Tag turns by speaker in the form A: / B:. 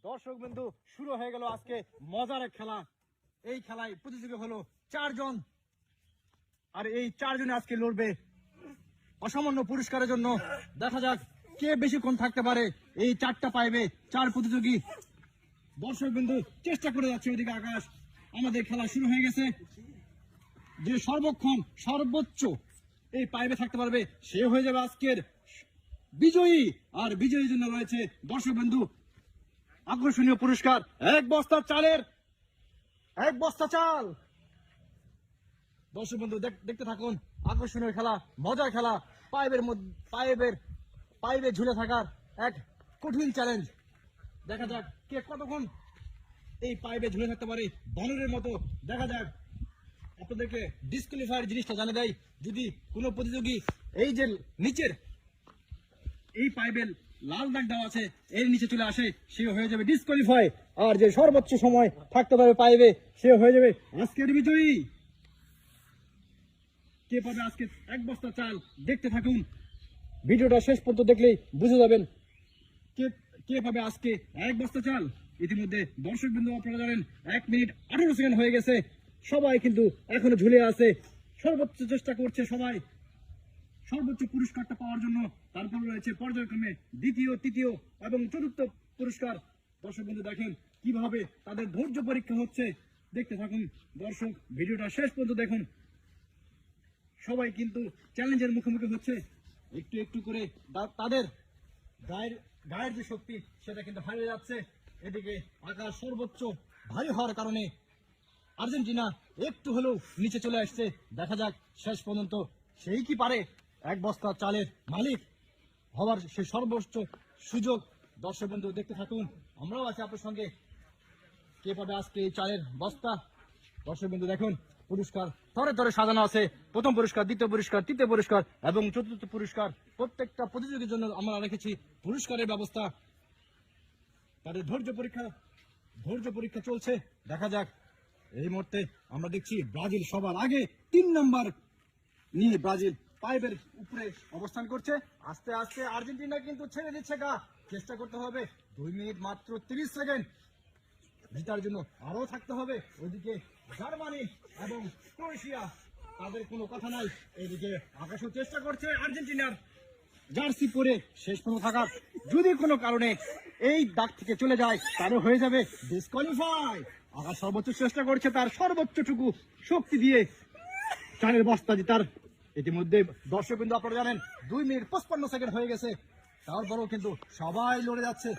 A: দর্শক বিন্দু শুরু হয়ে গেল আজকে মজার এক খেলা। এই খেলায় প্রতিযোগী হলো 4 জন, আর এই 4 জনে আজকে লড়বে অসামান্য পুরস্কারের জন্য। দেখা যাক কে বেশিক্ষণ থাকতে পারে। এই 4টা পাইবে 4 প্রতিযোগী। দর্শক বিন্দু চেষ্টা করে যাচ্ছে ওইদিকে আকাশ। আমাদের খেলা শুরু হয়ে গেছে। যে সর্বক্ষণ সর্বোচ্চ এই পাইবে থাকতে পারবে সে হয়ে যাবে আজকের বিজয়ী। আর বিজয়ীর জন্য রয়েছে দর্শক বিন্দু আকর্ষণীয় পুরস্কার, 1 বস্তা চালের 1 বস্তা চাল। দর্শক বন্ধু দেখতে থাকুন আকর্ষণীয় খেলা, মজার খেলা। পাইবে ঝুলে থাকার এক কঠিন চ্যালেঞ্জ। দেখা যাক কে কতক্ষণ এই পাইবে ঝুলে থাকতে পারে বানরের মতো। দেখা যাক। আপনাদেরকে ডিসকোয়ালিফায়ার জিনিসটা জানা দেয়, যদি কোনো প্রতিযোগী এই যে নিচের এই পাইবের লাল দাগ দেওয়া আছে এর নিচে চলে আসে সে হয়ে যাবে ডিসকোয়ালিফাই। আর যে সর্বোচ্চ সময় থাকতে পারবে পাইবে সে হয়ে যাবে আজকের বিজয়ী। কে পাবে আজকে 1 বস্তা চাল? দেখতে থাকুন, ভিডিওটা শেষ পর্যন্ত দেখলেই বুঝে যাবেন কে পাবে আজকে 1 বস্তা চাল। ইতিমধ্যে দর্শক বিন্দু আপনারা জানেন 1 মিনিট 18 সেকেন্ড হয়ে গেছে। সবাই কিন্তু এখনো ঝুলে আছে, সর্বোচ্চ চেষ্টা করছে সবাই সর্বোচ্চ পুরস্কারটা পাওয়ার জন্য। তারপর রয়েছে পর্যায়ক্রমে দ্বিতীয়, তৃতীয় এবং চতুর্থ পুরস্কার। দর্শক বিন্দু দেখেন কিভাবে তাদের ধৈর্য পরীক্ষা হচ্ছে। দেখতে থাকুন দর্শক, ভিডিওটা শেষ পর্যন্ত দেখুন। সবাই কিন্তু চ্যালেঞ্জের মুখোমুখি হচ্ছে। একটু একটু করে তাদের গায়ের যে শক্তি সেটা কিন্তু হারিয়ে যাচ্ছে। এদিকে আকাশ সর্বোচ্চ ভারী হওয়ার কারণে আর্জেন্টিনা একটু হলেও নিচে চলে আসছে। দেখা যাক শেষ পর্যন্ত সেই কি পারে 1 বস্তা চালের মালিক হওয়ার সেই সর্বোচ্চ সুযোগ। দর্শক বন্ধু দেখতে থাকুন, আমরাও আছি আপনার সঙ্গে। কে পাবে আজকে এই চালের বস্তা? দর্শক বন্ধু দেখুন, পুরস্কার তরে তরে সাজানো আছে। প্রথম পুরস্কার, দ্বিতীয় পুরস্কার, তৃতীয় পুরস্কার এবং চতুর্থ পুরস্কার। প্রত্যেকটা প্রতিযোগীর জন্য আমরা রেখেছি পুরস্কারের ব্যবস্থা। তাদের ধৈর্য পরীক্ষা চলছে। দেখা যাক। এই মুহূর্তে আমরা দেখছি ব্রাজিল সবার আগে 3 নম্বর নিয়ে ব্রাজিল পাইপের উপরে অবস্থান করছে। আস্তে আস্তে আর্জেন্টিনা কিন্তু ছেড়ে দিচ্ছে গা। চেষ্টা করতে হবে 2 মিনিট মাত্র 30 সেকেন্ড জেতার জন্য আরো থাকতে হবে। ওইদিকে জার্মানি এবং ক্রোয়েশিয়া, তাদের কোনো কথা নাই। এইদিকে আকাশও চেষ্টা করছে আর্জেন্টিনার জার্সি পরে শেষ পর্যন্ত থাকার। যদি কোনো কারণে এই দাগ থেকে চলে যায় তারও হয়ে যাবে ডিসকোয়ালিফাই। আকাশ সর্বোচ্চ চেষ্টা করছে তার সর্বোচ্চটুকু শক্তি দিয়ে চালের বস্তা জেতার। ইতিমধ্যে দর্শক বিন্দু আপনারা জানেন 2 মিনিট 55 সেকেন্ড হয়ে গেছে। তারপরেও কিন্তু সবাই লড়ে যাচ্ছে।